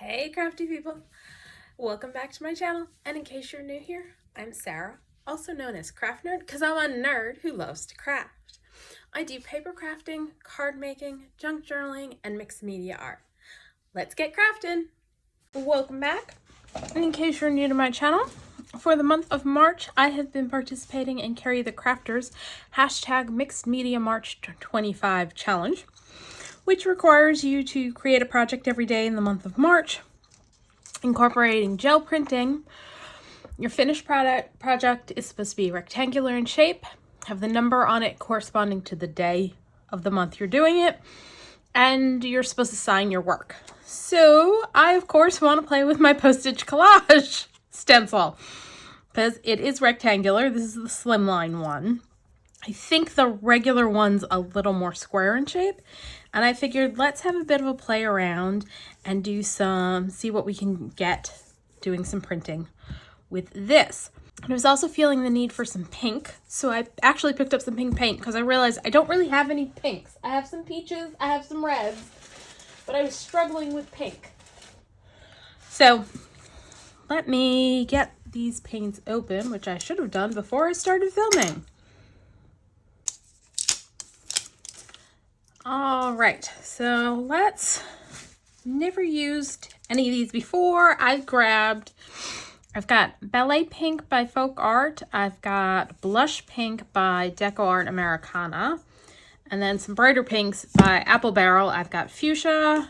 Hey crafty people, welcome back to my channel, and in case you're new here, I'm Sarah, also known as Craft Nerd because I'm a nerd who loves to craft. I do paper crafting, card making, junk journaling, and mixed media art. Let's get crafting! Welcome back. In case you're new to my channel, for the month of March, I have been participating in Ceri the Crafter's hashtag Mixed Media March 25 challenge, which requires you to create a project every day in the month of March, incorporating gel printing. Your finished project is supposed to be rectangular in shape, have the number on it corresponding to the day of the month you're doing it, and you're supposed to sign your work. So I, of course, want to play with my Postage Collage stencil because it is rectangular. This is the slimline one. I think the regular one's a little more square in shape, and I figured let's have a bit of a play around and do see what we can get doing some printing with this. And I was also feeling the need for some pink, so I actually picked up some pink paint because I realized I don't really have any pinks. I have some peaches, I have some reds, but I was struggling with pink. So let me get these paints open, which I should have done before I started filming. All right, so never used any of these before. I've got Ballet Pink by FolkArt. I've got Blush Pink by Deco Art Americana. And then some brighter pinks by Apple Barrel. I've got Fuchsia,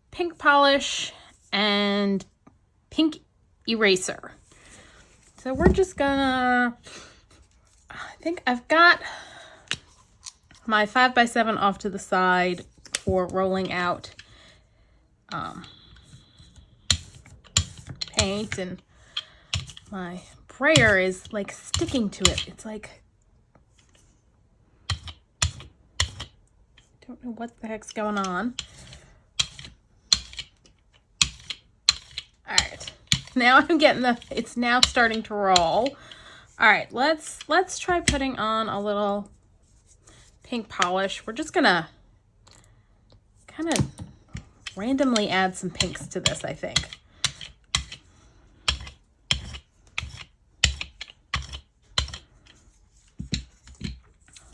Pink Polish, and Pink Eraser. So we're just gonna, I think I've got my 5x7 off to the side for rolling out paint, and my brayer is like sticking to it. It's like, don't know what the heck's going on. All right, now I'm getting it's now starting to roll. All right, let's try putting on a little pink polish. We're just gonna kind of randomly add some pinks to this, I think.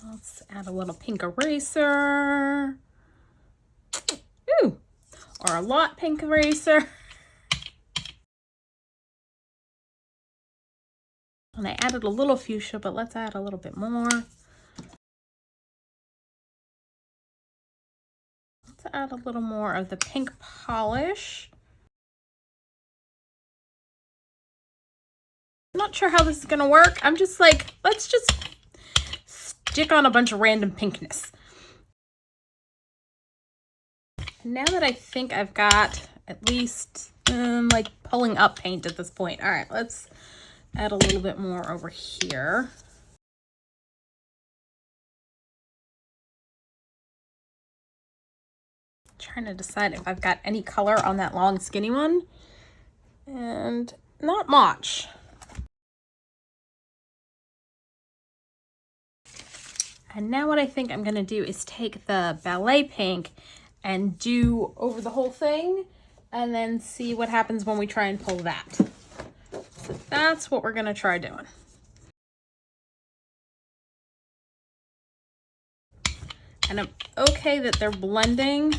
Let's add a little pink eraser. Ooh, or a lot pink eraser. And I added a little fuchsia, but let's add a little bit more. Let's add a little more of the pink polish. I'm not sure how this is gonna work. I'm just like, let's just stick on a bunch of random pinkness. And now that I think I've got at least like pulling up paint at this point. All right, let's add a little bit more over here. Trying to decide if I've got any color on that long skinny one, and not much. And now what I think I'm gonna do is take the Ballet Pink and do over the whole thing, and then see what happens when we try and pull that. So that's what we're gonna try doing. And I'm okay that they're blending.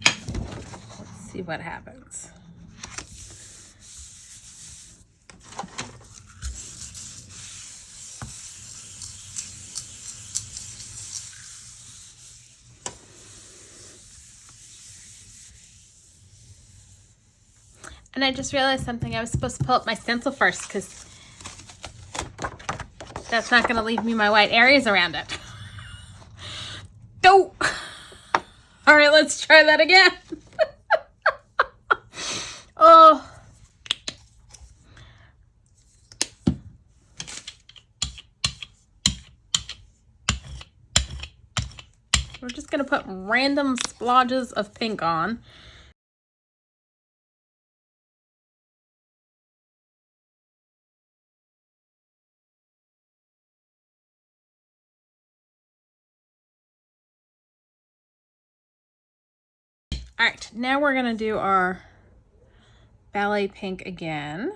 Let's see what happens. And I just realized something. I was supposed to pull up my stencil first because that's not going to leave me my white areas around it. No! All right, let's try that again. Oh. We're just going to put random splodges of pink on. All right, now we're gonna do our Ballet Pink again.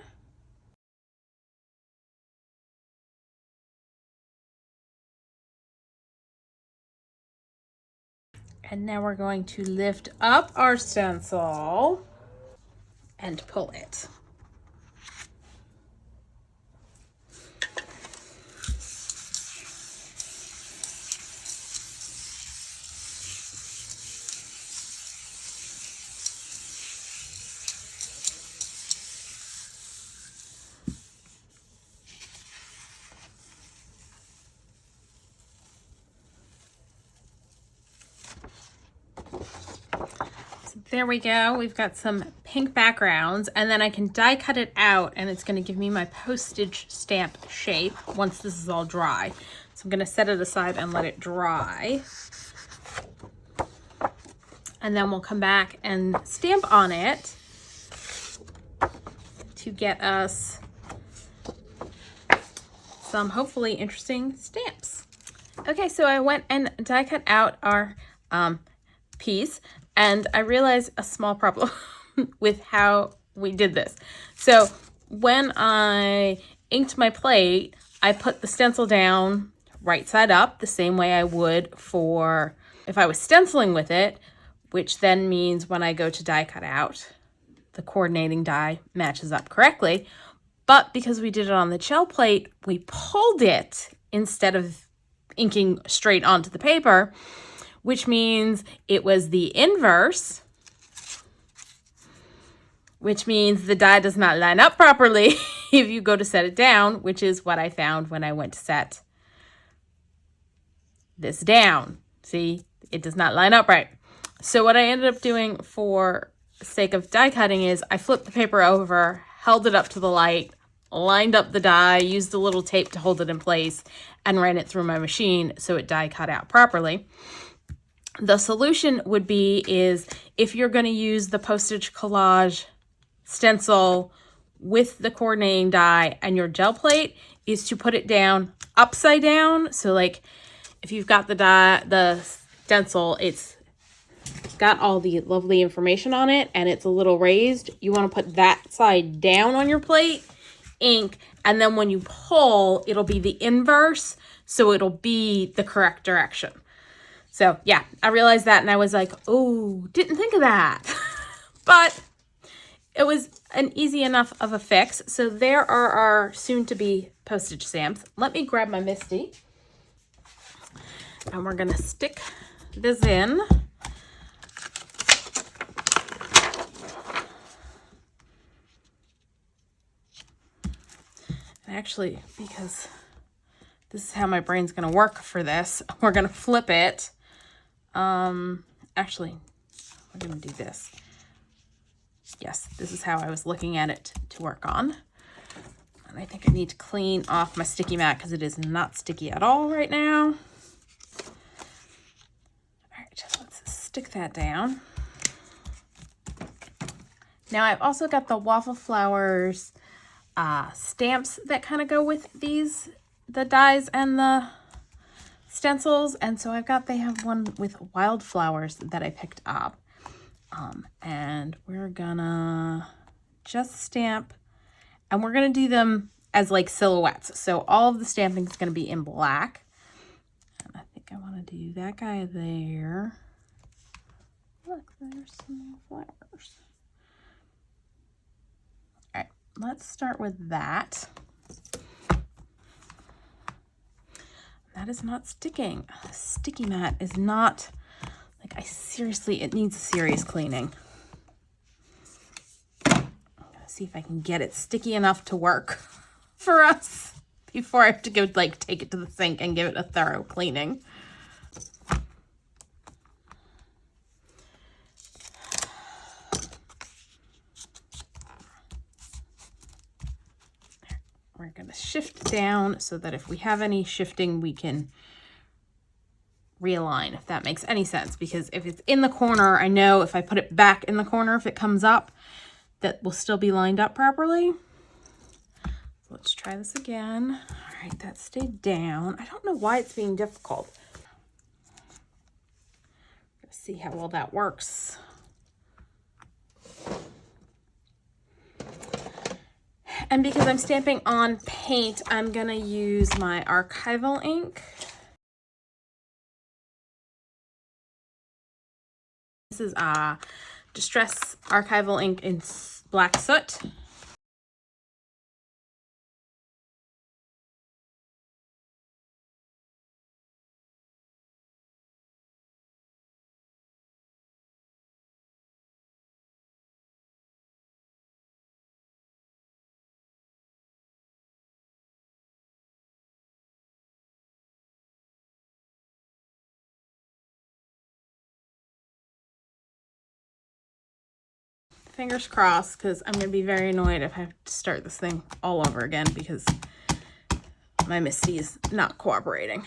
And now we're going to lift up our stencil and pull it. There we go. We've got some pink backgrounds, and then I can die cut it out, and it's going to give me my postage stamp shape once this is all dry. So I'm going to set it aside and let it dry. And then we'll come back and stamp on it to get us some hopefully interesting stamps. Okay, so I went and die cut out our piece, and I realized a small problem with how we did this. So when I inked my plate, I put the stencil down right side up the same way I would for if I was stenciling with it, which then means when I go to die cut out, the coordinating die matches up correctly. But because we did it on the gel plate, we pulled it instead of inking straight onto the paper, which means it was the inverse, which means the die does not line up properly if you go to set it down, which is what I found when I went to set this down. See, it does not line up right. So what I ended up doing for the sake of die cutting is I flipped the paper over, held it up to the light, lined up the die, used a little tape to hold it in place, and ran it through my machine so it die cut out properly. The solution would be is if you're going to use the Postage Collage stencil with the coordinating die and your gel plate is to put it down upside down. So like if you've got the stencil, it's got all the lovely information on it and it's a little raised. You want to put that side down on your plate, ink, and then when you pull, it'll be the inverse. So it'll be the correct direction. So yeah, I realized that and I was like, oh, didn't think of that. But it was an easy enough of a fix. So there are our soon-to-be postage stamps. Let me grab my Misty. And we're going to stick this in. And actually, because this is how my brain's going to work for this, we're going to flip it. Actually, we're going to do this. Yes, this is how I was looking at it to work on. And I think I need to clean off my sticky mat because it is not sticky at all right now. All right, let's stick that down. Now I've also got the Waffle Flowers stamps that kind of go with these, the dies and the stencils. And so they have one with wildflowers that I picked up. And we're gonna just stamp, and we're gonna do them as like silhouettes. So all of the stamping is gonna be in black. And I think I want to do that guy there. Look, there's some flowers. All right, let's start with that. That is not sticking. The sticky mat is not. Like, it needs a serious cleaning. I'm gonna see if I can get it sticky enough to work for us before I have to go, like, take it to the sink and give it a thorough cleaning. We're gonna shift down so that if we have any shifting, we can realign, if that makes any sense, because if it's in the corner, I know if I put it back in the corner, if it comes up, that will still be lined up properly. So let's try this again. All right, that stayed down. I don't know why it's being difficult. Let's see how well that works. And because I'm stamping on paint, I'm gonna use my archival ink. This is Distress Archival ink in Black Soot. Fingers crossed, because I'm going to be very annoyed if I have to start this thing all over again because my Misty is not cooperating.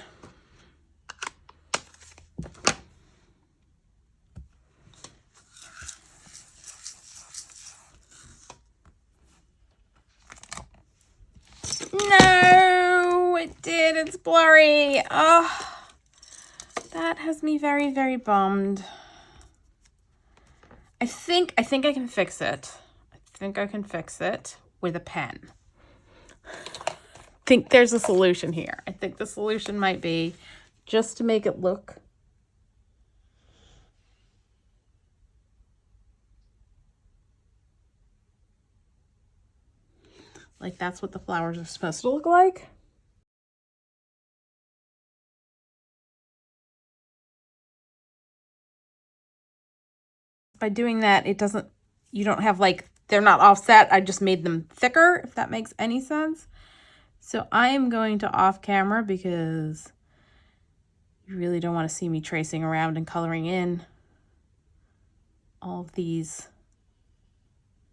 No, it did. It's blurry. Oh, that has me very, very bummed. I think I can fix it. I think I can fix it with a pen. I think there's a solution here. I think the solution might be just to make it look like that's what the flowers are supposed to look like. By doing that, it doesn't, you don't have like, they're not offset. I just made them thicker, if that makes any sense. So I am going to off camera because you really don't want to see me tracing around and coloring in all of these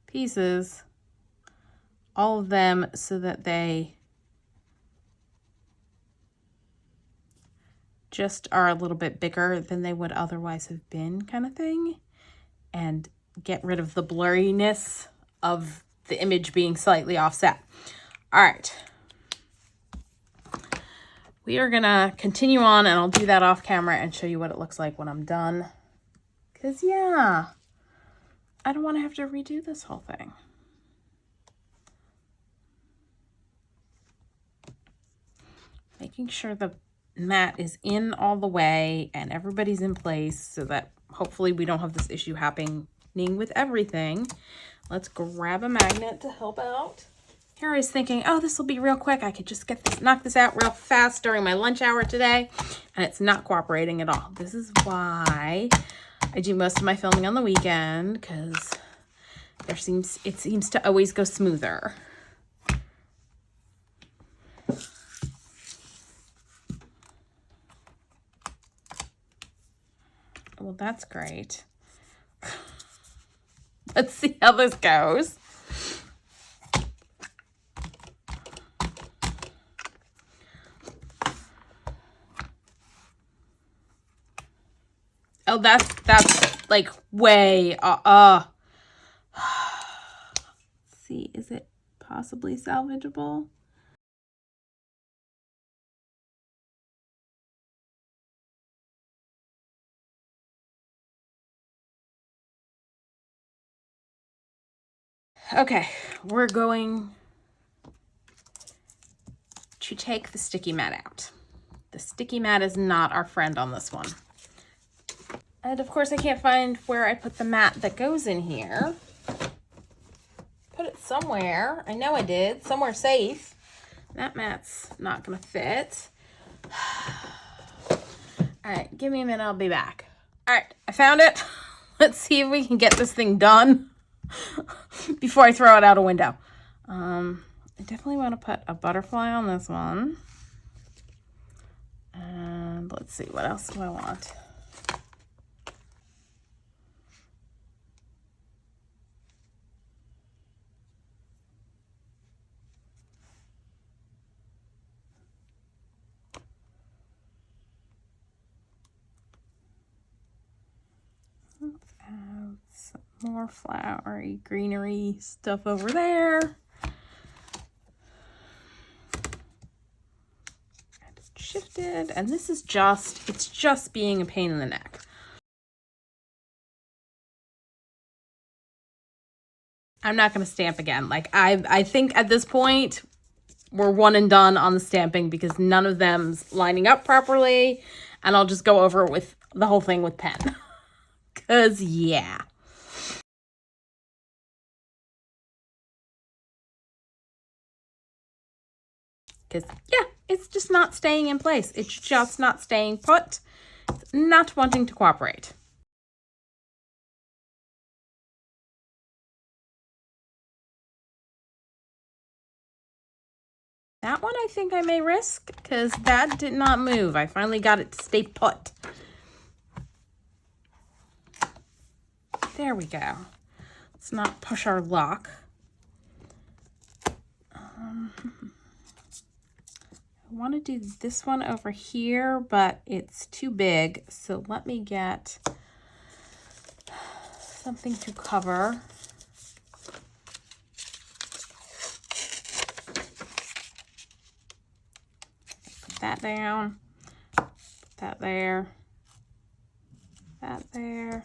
pieces, all of them, so that they just are a little bit bigger than they would otherwise have been, kind of thing. And get rid of the blurriness of the image being slightly offset. All right. We are gonna continue on, and I'll do that off camera and show you what it looks like when I'm done. Cause yeah, I don't want to have to redo this whole thing. Making sure the mat is in all the way and everybody's in place so that hopefully we don't have this issue happening with everything. Let's grab a magnet to help out. Here I was thinking, oh, this will be real quick. I could just get this, knock this out real fast during my lunch hour today. And it's not cooperating at all. This is why I do most of my filming on the weekend, because it seems to always go smoother. Well, that's great. Let's see how this goes. Oh, that's like way, Let's see, is it possibly salvageable? Okay, we're going to take the sticky mat out. The sticky mat is not our friend on this one. And of course I can't find where I put the mat that goes in here. Put it somewhere. I know I did. Somewhere safe. That mat's not gonna fit. All right, give me a minute, I'll be back. All right, I found it. Let's see if we can get this thing done before I throw it out a window. I definitely want to put a butterfly on this one. And let's see, what else do I want? Let's add some more flowery, greenery stuff over there. Shifted, and this is just, it's just being a pain in the neck. I'm not going to stamp again. Like, I think at this point, we're one and done on the stamping because none of them's lining up properly. And I'll just go over it with the whole thing with pen. Because, yeah. Because, yeah, it's just not staying in place. It's just not staying put. It's not wanting to cooperate. That one I think I may risk because that did not move. I finally got it to stay put. There we go. Let's not push our luck. I want to do this one over here, but it's too big. So let me get something to cover. Put that down. Put that there. That there.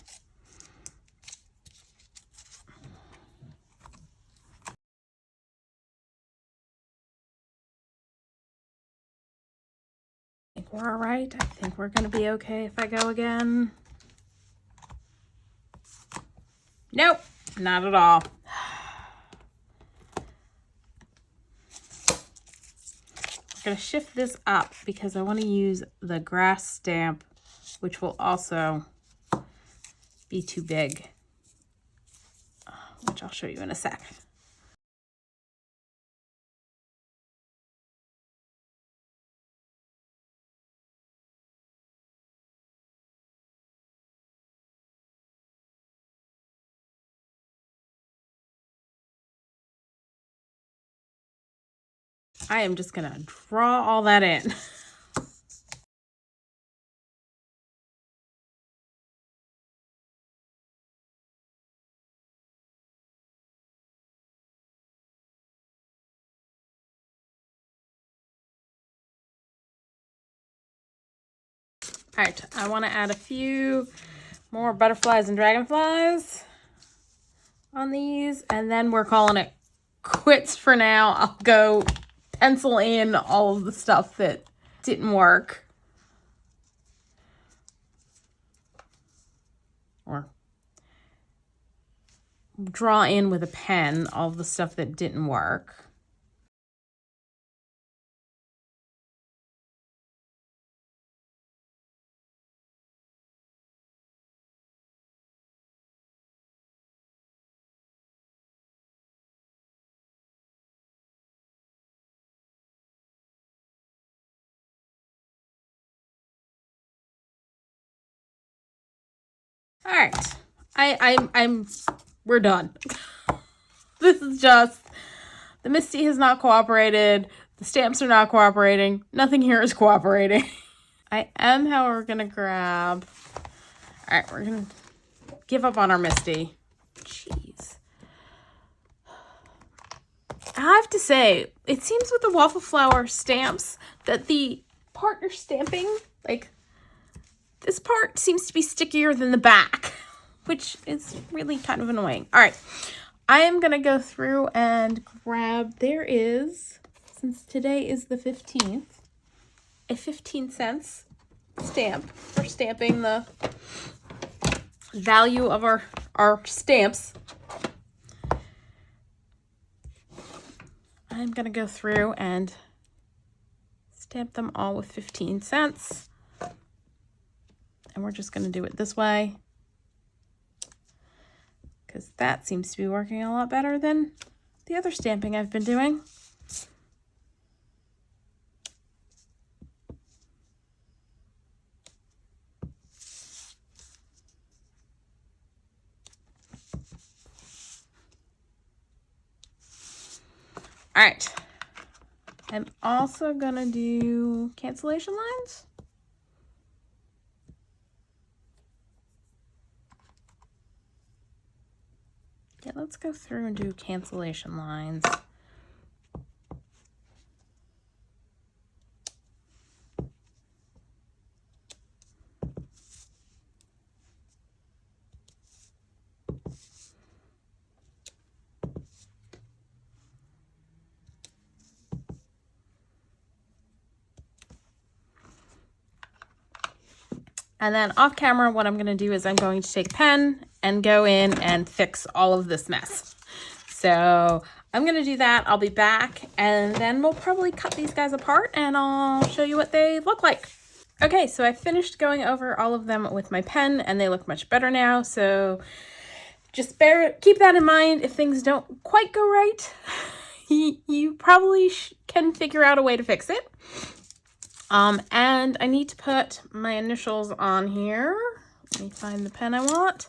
I think we're all right. I think we're going to be okay if I go again. Nope, not at all. I'm going to shift this up because I want to use the grass stamp, which will also be too big, which I'll show you in a sec. I am just gonna draw all that in. All right, I want to add a few more butterflies and dragonflies on these, and then we're calling it quits for now. I'll go pencil in all of the stuff that didn't work. Or draw in with a pen all of the stuff that didn't work. All right, we're done. This is just, the Misty has not cooperated. The stamps are not cooperating. Nothing here is cooperating. I am, however, gonna grab, all right, we're gonna give up on our Misty. Jeez. I have to say, it seems with the Waffle Flower stamps that the partner stamping, like, this part seems to be stickier than the back, which is really kind of annoying. All right, I am going to go through and grab, there is, since today is the 15th, a 15-cent stamp for stamping the value of our stamps. I'm going to go through and stamp them all with 15 cents. And we're just going to do it this way, because that seems to be working a lot better than the other stamping I've been doing. All right. I'm also going to do cancellation lines. Yeah, let's go through and do cancellation lines. And then off camera, what I'm going to do is I'm going to take a pen and go in and fix all of this mess. So I'm going to do that. I'll be back, and then we'll probably cut these guys apart and I'll show you what they look like. Okay, so I finished going over all of them with my pen and they look much better now. So just keep that in mind. If things don't quite go right, you probably can figure out a way to fix it. And I need to put my initials on here. Let me find the pen I want.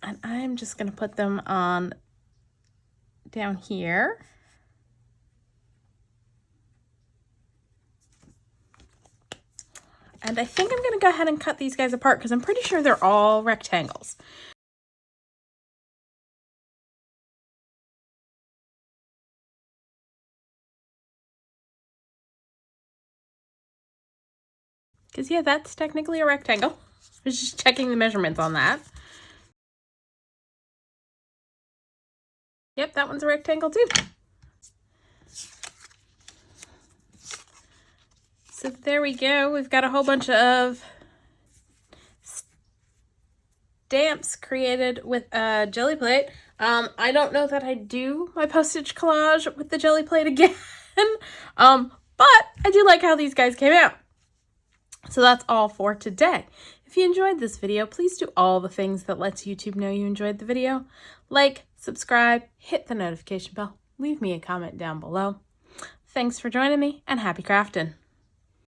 And I'm just going to put them on down here. And I think I'm going to go ahead and cut these guys apart because I'm pretty sure they're all rectangles. Because, yeah, that's technically a rectangle. I was just checking the measurements on that. Yep, that one's a rectangle too. So there we go. We've got a whole bunch of stamps created with a jelly plate. I don't know that I do my postage collage with the jelly plate again, but I do like how these guys came out. So that's all for today. If you enjoyed this video, please do all the things that lets YouTube know you enjoyed the video. Like, subscribe, hit the notification bell, leave me a comment down below. Thanks for joining me, and happy crafting!